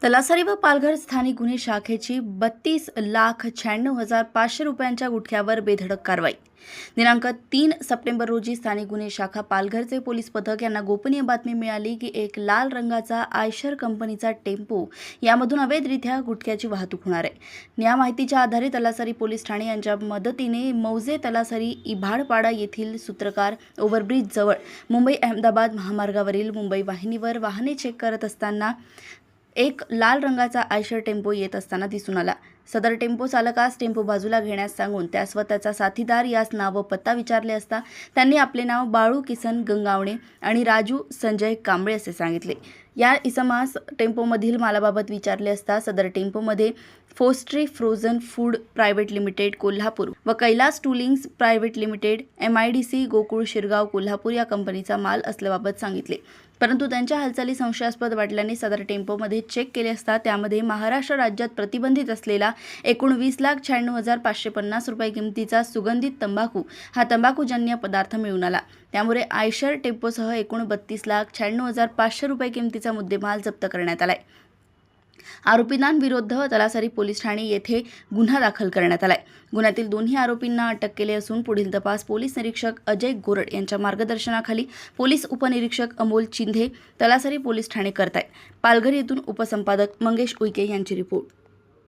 तलासरी व पालघर स्थानिक गुन्हे शाखेची 32,96,500 रुपयांच्या गुटख्यावर बेधडक कारवाई। दिनांक 3 सप्टेंबर रोजी स्थानिक गुन्हे शाखा पालघरचे पोलीस पथक यांना गोपनीय बातमी मिळाली की एक लाल रंगाचा आयशर कंपनीचा टेम्पो यामधून अवैधरित्या गुटख्याची वाहतूक होणार आहे। या माहितीच्या आधारे तलासरी पोलीस ठाणे यांच्या मदतीने मौजे तलासरी इभाडपाडा येथील सूत्रकार ओव्हरब्रिज जवळ मुंबई अहमदाबाद महामार्गावरील मुंबई वाहिनीवर वाहने चेक करत असताना एक लाल रंगाचा आयशर टेम्पो येत असताना दिसून आला। सदर टेम्पो चालकास टेम्पो बाजूला घेण्यास सांगून त्यास व त्याचा साथीदार यास नाव व पत्ता विचारले असता त्यांनी आपले नाव बाळू किसन गंगावणे आणि राजू संजय कांबळे असे सांगितले। या इसमास टेम्पोमधील मालाबाबत विचारले असता सदर टेम्पोमध्ये फोस्ट्री frozen food private limited Kolhapur व Kailas toolings private limited MIDC Gokul Shirgaon Kolhapur या कंपनीचा माल असल्याबाबत सांगितले। परंतु त्यांच्या हालचाली संशयास्पद वाटल्याने सदर टेम्पोमध्ये चेक केले असता त्यामध्ये महाराष्ट्र राज्यात प्रतिबंधित असलेला एकूण 20,96,550 रुपये किमतीचा सुगंधित तंबाखू हा तंबाखूजन्य पदार्थ मिळून आला। त्यामुळे आयशर टेम्पोसह एकूण 32,96,500 रुपये किमतीचा मुद्देमाल जप्त करण्यात आलाय। आरोपींविरुद्ध तलासरी पोलीस ठाणे येथे गुन्हा दाखल करण्यात आलाय। गुन्ह्यातील दोन्ही आरोपींना अटक केली असून पुढील तपास पोलीस निरीक्षक अजय गोरड यांच्या मार्गदर्शनाखाली पोलीस उपनिरीक्षक अमोल चिंधे तलासरी पोलीस ठाणे करतायत। पालघर येथून उपसंपादक मंगेश उईके यांची रिपोर्ट।